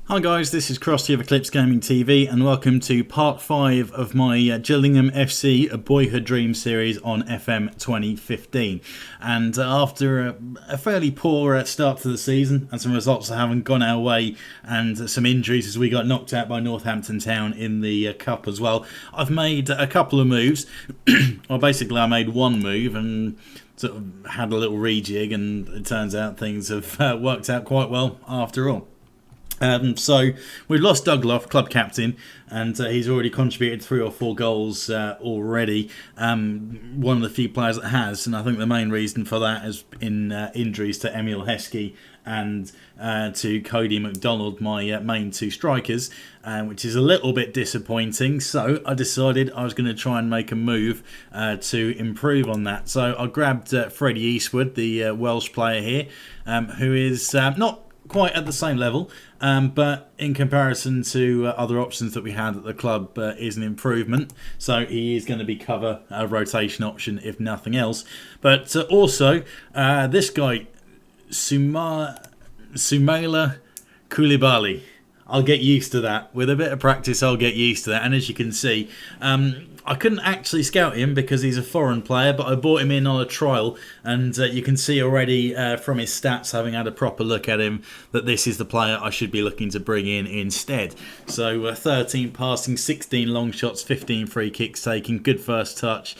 Hi guys, this is Crosty of Eclipse Gaming TV and welcome to part 5 of my Gillingham FC Boyhood Dream series on FM 2015. And after a fairly poor start to the season and some results that haven't gone our way and some injuries as we got knocked out by Northampton Town in the Cup as well, I've made a couple of moves. Well, basically I made one move and sort of had a little rejig, and it turns out things have worked out quite well after all. So we've lost Douglas, club captain, and he's already contributed 3 or 4 goals already. One of the few players that has, and I think the main reason for that has been injuries to Emil Heskey and to Cody McDonald, my main 2 strikers, which is a little bit disappointing. So I decided I was going to try and make a move to improve on that. So I grabbed Freddie Eastwood, the Welsh player here, who is not quite at the same level, but in comparison to other options that we had at the club is an improvement. So he is going to be a rotation option if nothing else. But also this guy, Sumaila Koulibaly. I'll get used to that. With a bit of practice, I'll get used to that. And as you can see, I couldn't actually scout him because he's a foreign player, but I bought him in on a trial, and you can see already from his stats, having had a proper look at him, that this is the player I should be looking to bring in instead. So 13 passing, 16 long shots, 15 free kicks taken, good first touch,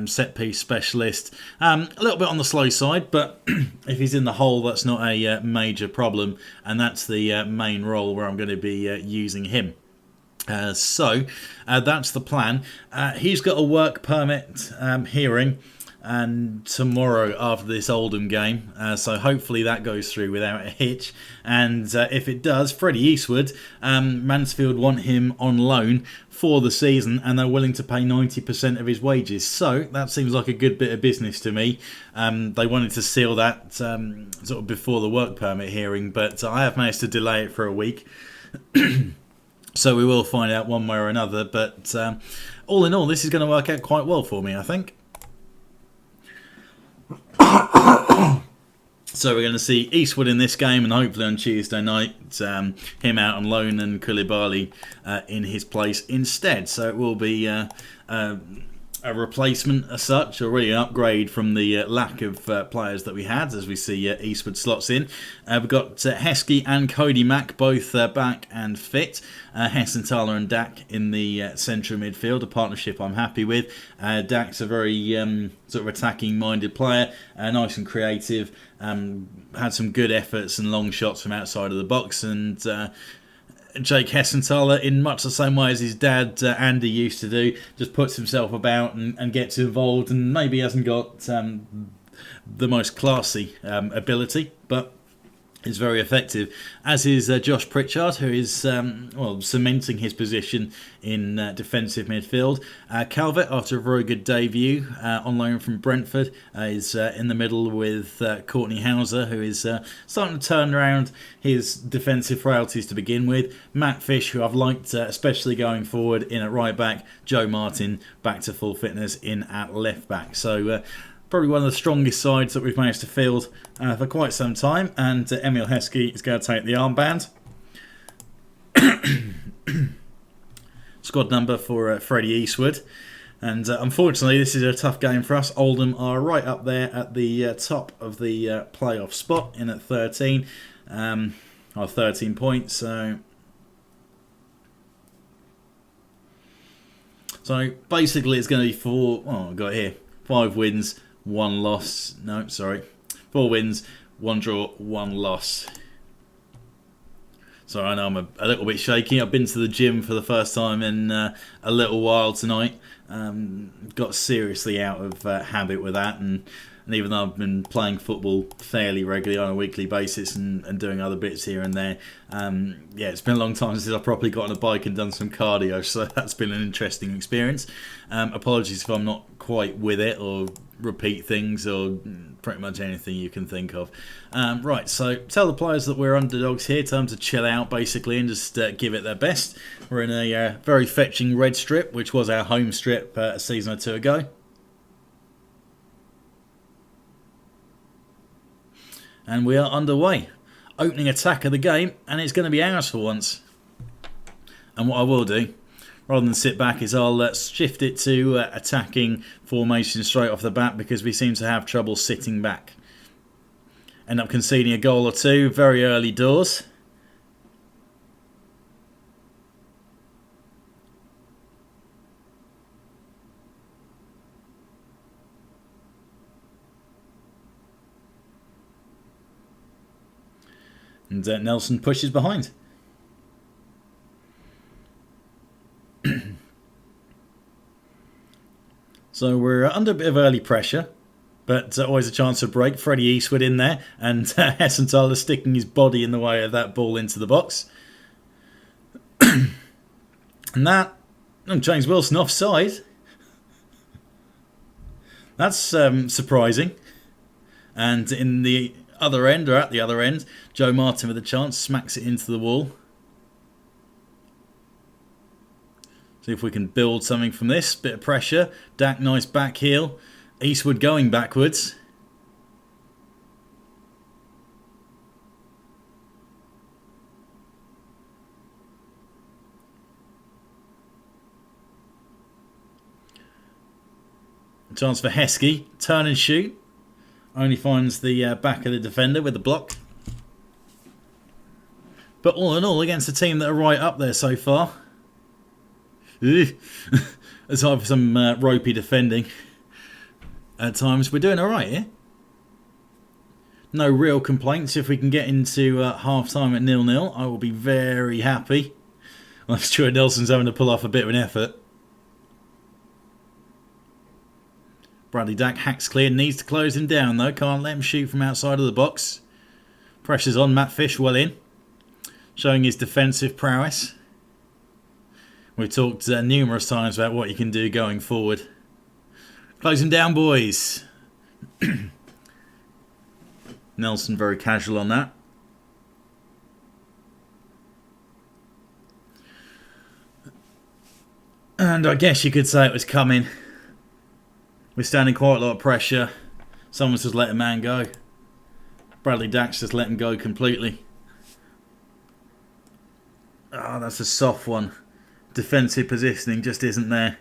set piece specialist. A little bit on the slow side, but if he's in the hole, that's not a major problem, and that's the main role where I'm going to be using him. So that's the plan. He's got a work permit hearing and tomorrow after this Oldham game, so hopefully that goes through without a hitch. And if it does, Freddie Eastwood, Mansfield want him on loan for the season, and they're willing to pay 90% of his wages. So that seems like a good bit of business to me. They wanted to seal that sort of before the work permit hearing, but I have managed to delay it for a week. So we will find out one way or another, but all in all, this is going to work out quite well for me, I think. So we're going to see Eastwood in this game, and hopefully on Tuesday night, him out on loan and Koulibaly in his place instead. So it will be a replacement as such, or really an upgrade from the lack of players that we had, as we see Eastwood slots in. We've got Heskey and Cody Mack both back and fit. Hessenthaler and Dak in the central midfield, a partnership I'm happy with. Dak's a very sort of attacking-minded player, nice and creative, had some good efforts and long shots from outside of the box, and Jake Hessenthaler, in much the same way as his dad Andy used to do, just puts himself about and gets involved, and maybe hasn't got the most classy ability, but is very effective, as is Josh Pritchard, who is cementing his position in defensive midfield. Calvert, after a very good debut on loan from Brentford, is in the middle with Courtney Hauser, who is starting to turn around his defensive frailties to begin with. Matt Fish, who I've liked especially going forward in at right back. Joe Martin back to full fitness in at left back. So probably one of the strongest sides that we've managed to field for quite some time. And Emil Heskey is going to take the armband. Squad number for Freddie Eastwood. And unfortunately, this is a tough game for us. Oldham are right up there at the top of the playoff spot, in at 13. Or 13 points. So basically, it's going to be 5 wins, 1 loss. No, sorry. 4 wins, 1 draw, 1 loss. Sorry, I know I'm a little bit shaky. I've been to the gym for the first time in a little while tonight. Got seriously out of habit with that, and even though I've been playing football fairly regularly on a weekly basis and doing other bits here and there, it's been a long time since I've properly got on a bike and done some cardio, so that's been an interesting experience. Apologies if I'm not quite with it or repeat things or pretty much anything you can think of. Right, so tell the players that we're underdogs here, tell them to chill out basically and just give it their best. We're in a very fetching red strip, which was our home strip a season or 2 ago. And we are underway. opening attack of the game, and it's going to be ours for once. And what I will do, rather than sit back, is I'll shift it to attacking formation straight off the bat, because we seem to have trouble sitting back. End up conceding a goal or two very early doors. And Nelson pushes behind. So we're under a bit of early pressure, but always a chance of break. Freddie Eastwood in there, and Hessenthaler sticking his body in the way of that ball into the box. And that, James Wilson offside. That's surprising. And in the other end, or at the other end, Joe Martin with a chance, smacks it into the wall. See if we can build something from this. Bit of pressure. Dak, nice back heel. Eastwood going backwards. A chance for Heskey. Turn and shoot. Only finds the back of the defender with the block. But all in all, against a team that are right up there so far. Aside from some ropey defending at times, we're doing alright here. No real complaints. If we can get into half time at 0-0, I will be very happy. Well, Stuart Nelson's having to pull off a bit of an effort. Bradley Dack hacks clear, needs to close him down though, can't let him shoot from outside of the box. Pressure's on, Matt Fish well in, showing his defensive prowess. We've talked numerous times about what you can do going forward. Close him down, boys. Nelson very casual on that. And I guess you could say it was coming. We're standing quite a lot of pressure. Someone's just let a man go. Bradley Dack's just let him go completely. Oh, that's a soft one. Defensive positioning just isn't there.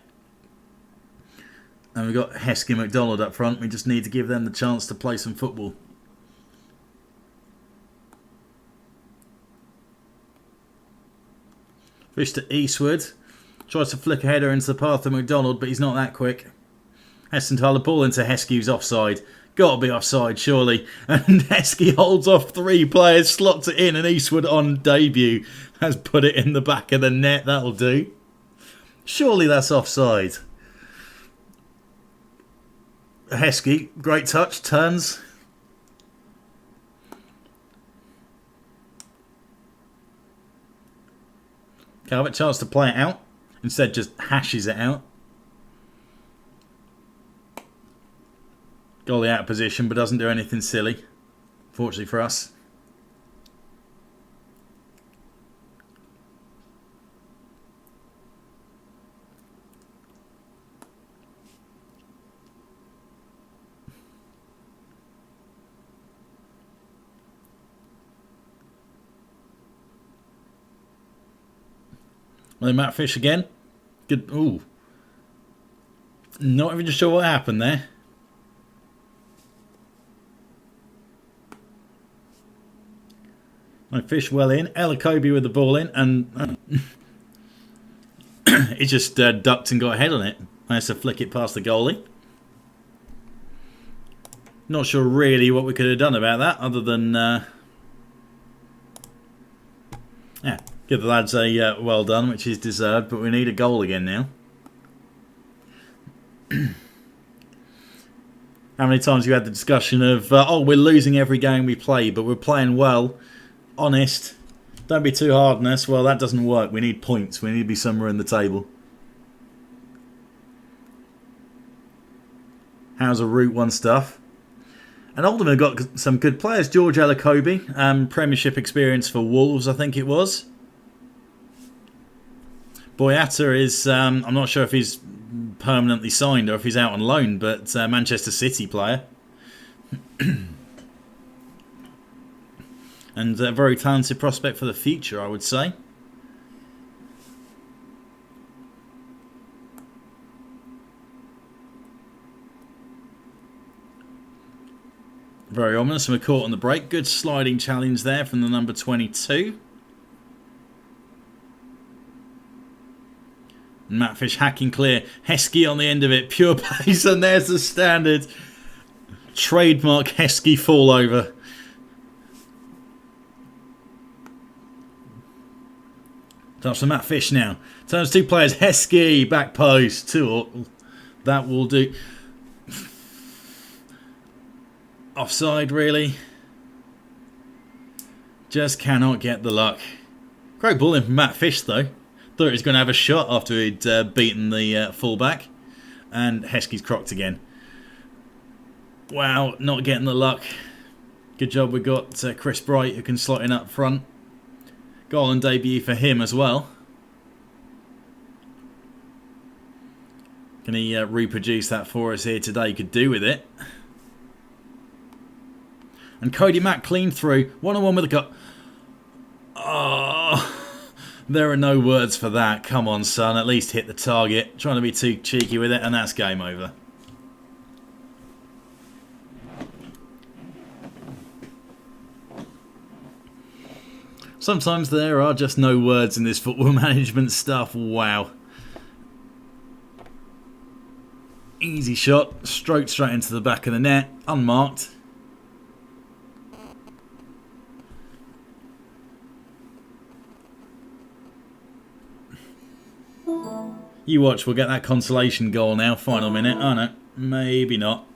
And we've got Heskey and McDonald up front. We just need to give them the chance to play some football. Fish to Eastwood. Tries to flick a header into the path of McDonald, but he's not that quick. Hessenthaler ball into Heskey, who's offside. Got to be offside, surely. And Heskey holds off three players, slots it in, and Eastwood on debut has put it in the back of the net. That'll do. Surely that's offside. Heskey, great touch, turns. Calvert, chance to play it out. Instead just hashes it out. Goalie out of position, but doesn't do anything silly. Fortunately for us. Well, Matt Fish again. Good. Ooh. Not even sure what happened there. My Fish well in. Elakobi with the ball in, and he just ducked and got ahead on it. Managed to flick it past the goalie. Not sure really what we could have done about that, other than yeah, give the lads a well done, which is deserved. But we need a goal again now. How many times have you had the discussion of oh, we're losing every game we play, but we're playing well? Honest, don't be too hard on us. Well, that doesn't work. We need points. We need to be somewhere in the table. How's a Route 1 stuff? And Oldham have got some good players. George Elakobi, Premiership experience for Wolves, I think it was. Boyata is, I'm not sure if he's permanently signed or if he's out on loan, but Manchester City player. and a very talented prospect for the future, I would say. Very ominous, and we're caught on the break. Good sliding challenge there from the number 22. Matt Fish hacking clear. Heskey on the end of it. Pure pace, and there's the standard. Trademark Heskey fall over. Touch for Matt Fish now. Turns two players. Heskey, back post. 2-0. That will do. Offside, really. Just cannot get the luck. Great ball in from Matt Fish, though. Thought he was going to have a shot after he'd beaten the fullback. And Heskey's crocked again. Wow, not getting the luck. Good job we got Chris Bright, who can slot in up front. Goal and debut for him as well. Can he reproduce that for us here today? Could do with it. And Cody Mack clean through. 1-on-1 with a cut. Oh, there are no words for that. Come on, son. At least hit the target. Trying to be too cheeky with it, and that's game over. Sometimes there are just no words in this football management stuff. Wow. Easy shot. Stroked straight into the back of the net. Unmarked. You watch, we'll get that consolation goal now. Final minute. Oh no, maybe not.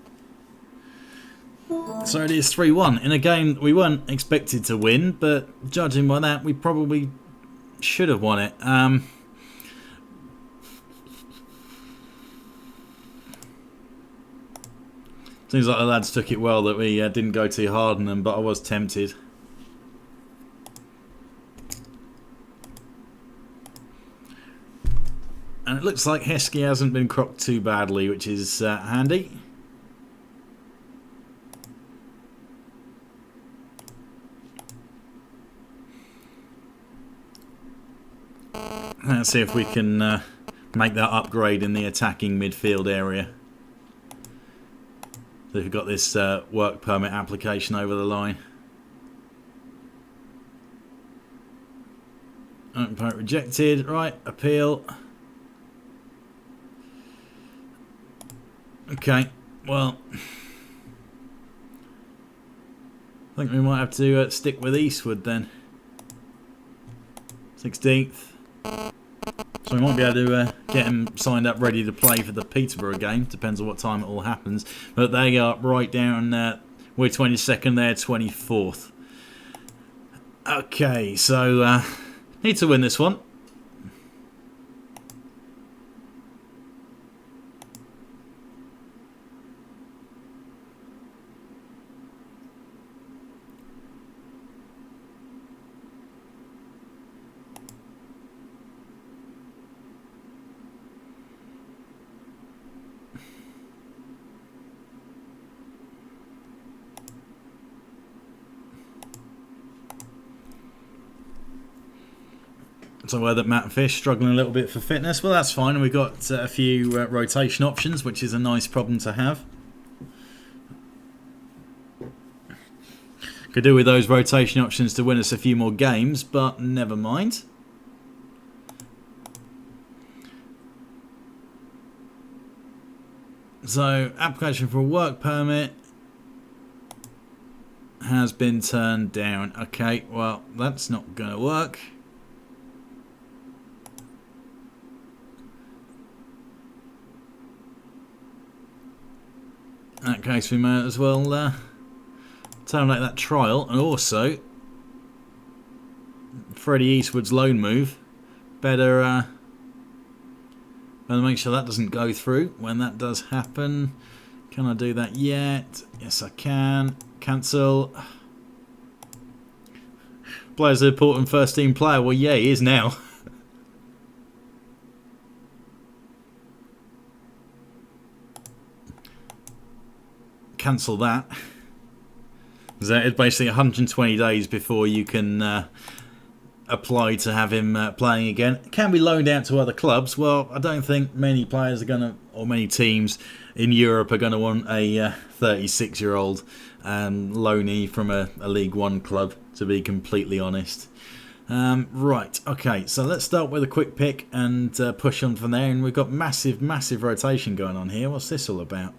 So it is 3-1 in a game we weren't expected to win, but judging by that, we probably should have won it. Seems like the lads took it well that we didn't go too hard on them, but I was tempted. And it looks like Heskey hasn't been cropped too badly, which is handy. Let's see if we can make that upgrade in the attacking midfield area. So we've got this work permit application over the line. Open permit rejected. Right, appeal. Okay, well, I think we might have to stick with Eastwood then. 16th. So we might be able to get him signed up ready to play for the Peterborough game. Depends on what time it all happens. But they are right down, we're 22nd, they're 24th. Okay, so need to win this one. So aware that Matt Fish struggling a little bit for fitness. Well, that's fine. We've got a few rotation options, which is a nice problem to have. Could do with those rotation options to win us a few more games, but never mind. So, application for a work permit has been turned down. Okay, well, that's not going to work. In that case, we may as well terminate that trial, and also Freddie Eastwood's loan move. Better make sure that doesn't go through when that does happen. Can I do that yet? Yes, I can. Cancel. Player's an important first team player. Well, yeah, he is now. Cancel that. So it's basically 120 days before you can apply to have him playing again. Can be loaned out to other clubs. Well, I don't think many players are going to, or many teams in Europe are going to want a 36-year-old loanee from a League One club, to be completely honest. Right, okay, so let's start with a quick pick and push on from there. And we've got massive rotation going on here. What's this all about?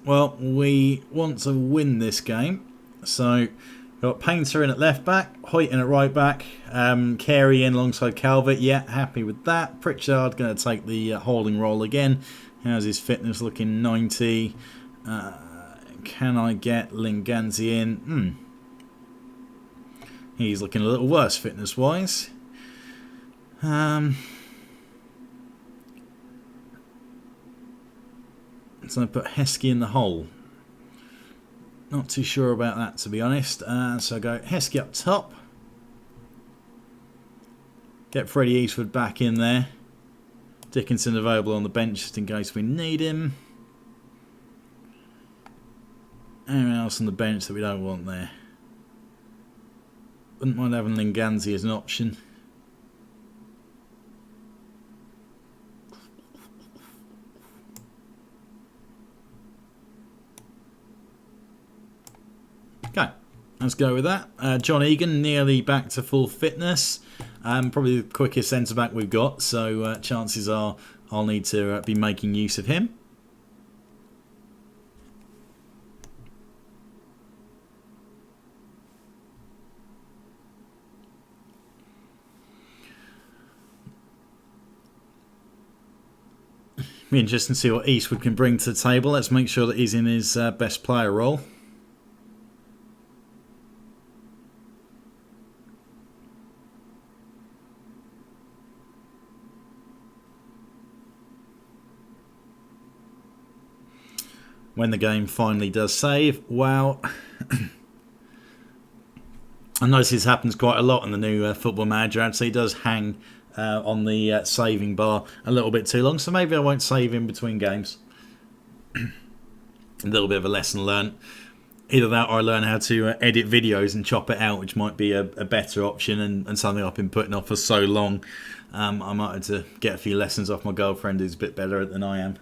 Well, we want to win this game. So, we've got Painter in at left back, Hoyt in at right back, Carey in alongside Calvert. Yeah, happy with that. Pritchard going to take the holding role again. How's his fitness looking? 90. Can I get Linganzi in? He's looking a little worse fitness-wise. So I put Heskey in the hole. Not too sure about that, to be honest. So I go Heskey up top. Get Freddie Eastwood back in there. Dickinson available on the bench just in case we need him. Anyone else on the bench that we don't want there? Wouldn't mind having Linganzi as an option. Okay, let's go with that. John Egan nearly back to full fitness. Probably the quickest centre-back we've got, so chances are I'll need to be making use of him. Be interesting to see what Eastwood can bring to the table. Let's make sure that he's in his best player role. When the game finally does save, wow. I notice this happens quite a lot in the new Football Manager. I'd say he does hang on the saving bar a little bit too long, so maybe I won't save in between games. A little bit of a lesson learned. Either that or I learn how to edit videos and chop it out, which might be a better option and something I've been putting off for so long. I might have to get a few lessons off my girlfriend who's a bit better at it than I am.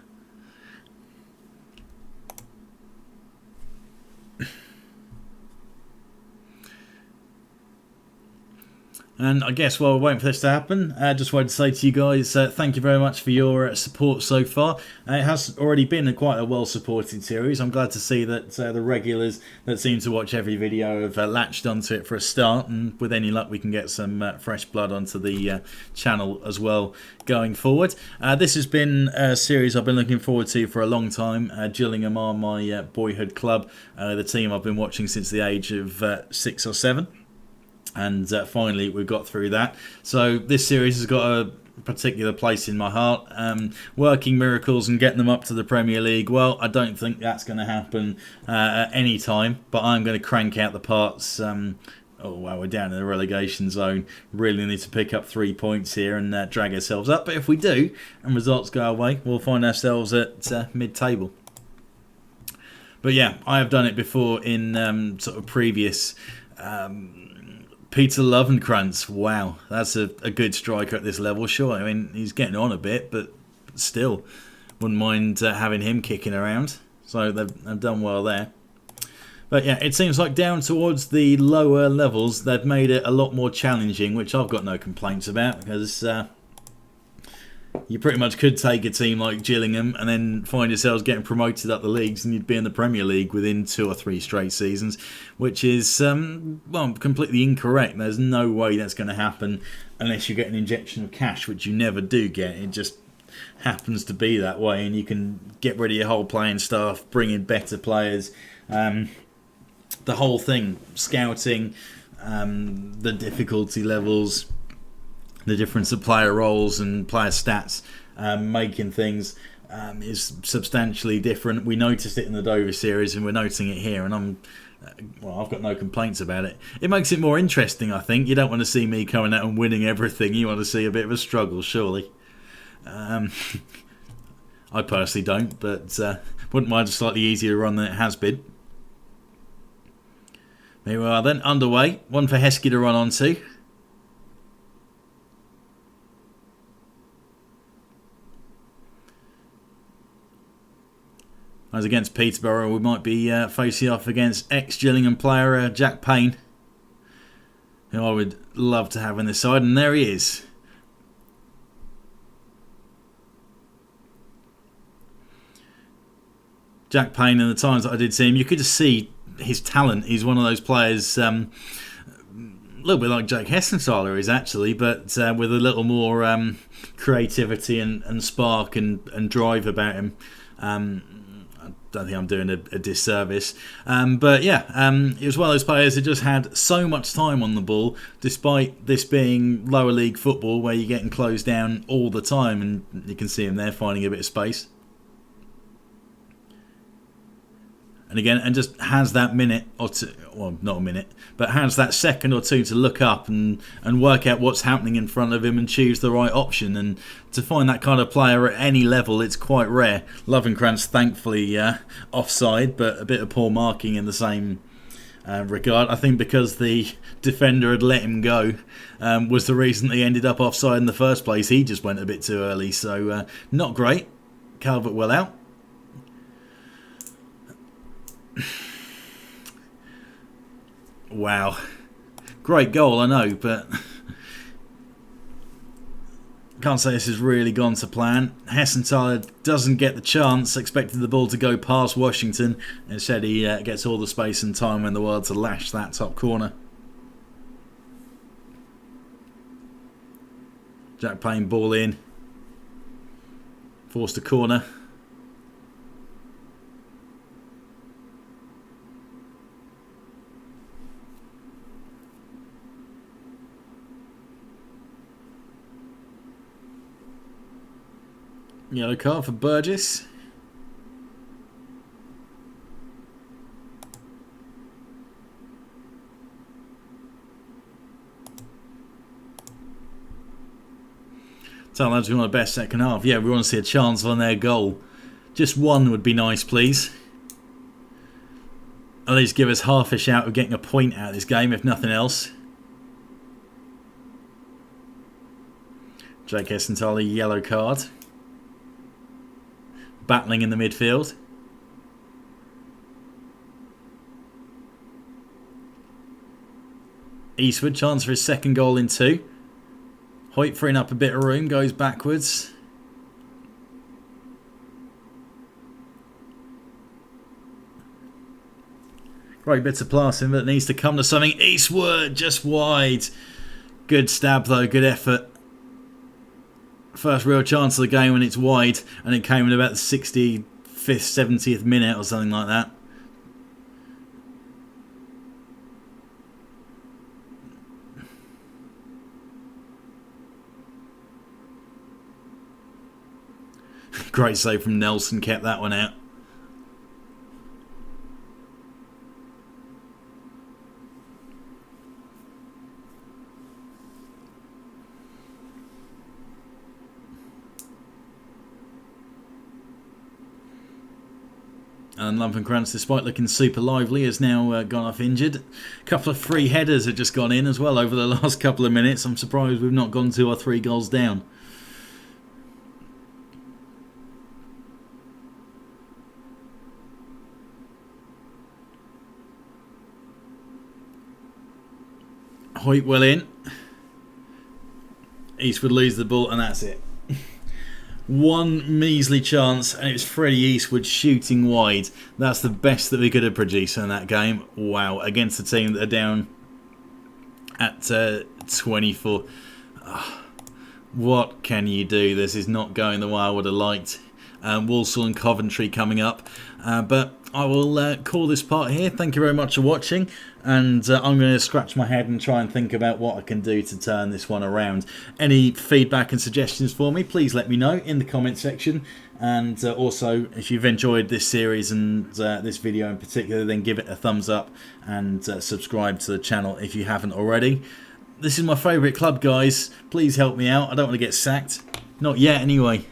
And I guess while we're waiting for this to happen, I just wanted to say to you guys, thank you very much for your support so far. It has already been quite a well-supported series. I'm glad to see that the regulars that seem to watch every video have latched onto it for a start. And with any luck, we can get some fresh blood onto the channel as well going forward. This has been a series I've been looking forward to for a long time. Gillingham are my boyhood club, the team I've been watching since the age of 6 or 7. And finally we've got through that. So this series has got a particular place in my heart. Working miracles and getting them up to the Premier League, well, I don't think that's going to happen at any time. But I'm going to crank out the parts. Oh wow, we're down in the relegation zone. Really need to pick up 3 points here and drag ourselves up. But if we do and results go our way, we'll find ourselves at mid-table. But yeah, I have done it before in sort of previous Peter Lovenkrantz, wow, that's a good striker at this level. Sure, I mean, he's getting on a bit, but still, wouldn't mind having him kicking around. So they've done well there. But yeah, it seems like down towards the lower levels, they've made it a lot more challenging, which I've got no complaints about, because you pretty much could take a team like Gillingham and then find yourselves getting promoted up the leagues and you'd be in the Premier League within 2 or 3 straight seasons, which is well, completely incorrect. There's no way that's going to happen unless you get an injection of cash, which you never do get. It just happens to be that way, and you can get rid of your whole playing staff, bring in better players. The whole thing, scouting, the difficulty levels, the difference of player roles and player stats, making things is substantially different. We noticed it in the Dover series and we're noticing it here, and I've got no complaints about it. It makes it more interesting, I think. You don't want to see me coming out and winning everything. You want to see a bit of a struggle, surely. I personally don't, but wouldn't mind a slightly easier run than it has been. There we are then, underway. One for Heskey to run onto. As against Peterborough, we might be facing off against ex-Gillingham player Jack Payne, who I would love to have on this side, and there he is. Jack Payne, in the times that I did see him, you could just see his talent. He's one of those players, a little bit like Jake Hessenthaler is actually, but with a little more creativity and spark and drive about him. I don't think I'm doing a disservice. But yeah, he was one of those players who just had so much time on the ball, despite this being lower league football where you're getting closed down all the time, and you can see him there finding a bit of space. And again, and just has that minute or two, well, not a minute, but has that second or two to look up and work out what's happening in front of him and choose the right option. And to find that kind of player at any level, it's quite rare. Lovenkrands, thankfully, offside, but a bit of poor marking in the same regard. I think because the defender had let him go was the reason he ended up offside in the first place. He just went a bit too early, so not great. Calvert-Well out. Wow, great goal, I know, but can't say this has really gone to plan. Hessenthaler doesn't get the chance, expected the ball to go past Washington. Instead he gets all the space and time in the world to lash that top corner. Jack Payne ball in, forced a corner. Yellow card for Burgess. Tell lads we want a best second half. Yeah, we want to see a chance on their goal. Just one would be nice, please. At least give us half a shout of getting a point out of this game, if nothing else. Jake Hessenthaler, yellow card. Battling in the midfield. Eastwood, chance for his second goal in two. Hoyt freeing up a bit of room, goes backwards. Great bits of passing that needs to come to something. Eastwood, just wide. Good stab though, good effort. First real chance of the game when it's wide, and it came in about the 65th, 70th minute or something like that. Great save from Nelson, kept that one out. And Lovenkrands, despite looking super lively, has now gone off injured. A couple of free headers have just gone in as well over the last couple of minutes. I'm surprised we've not gone 2 or 3 goals down. Hoyt well in. Eastwood lose the ball, and that's it. One measly chance, and it was Freddie Eastwood shooting wide. That's the best that we could have produced in that game. Wow, against a team that are down at 24. Oh, what can you do? This is not going the way I would have liked. Walsall and Coventry coming up. But I will call this part here. Thank you very much for watching. And I'm going to scratch my head and try and think about what I can do to turn this one around. Any feedback and suggestions for me, please let me know in the comment section. And also, if you've enjoyed this series and this video in particular, then give it a thumbs up and subscribe to the channel if you haven't already. This is my favourite club, guys. Please help me out. I don't want to get sacked. Not yet, anyway.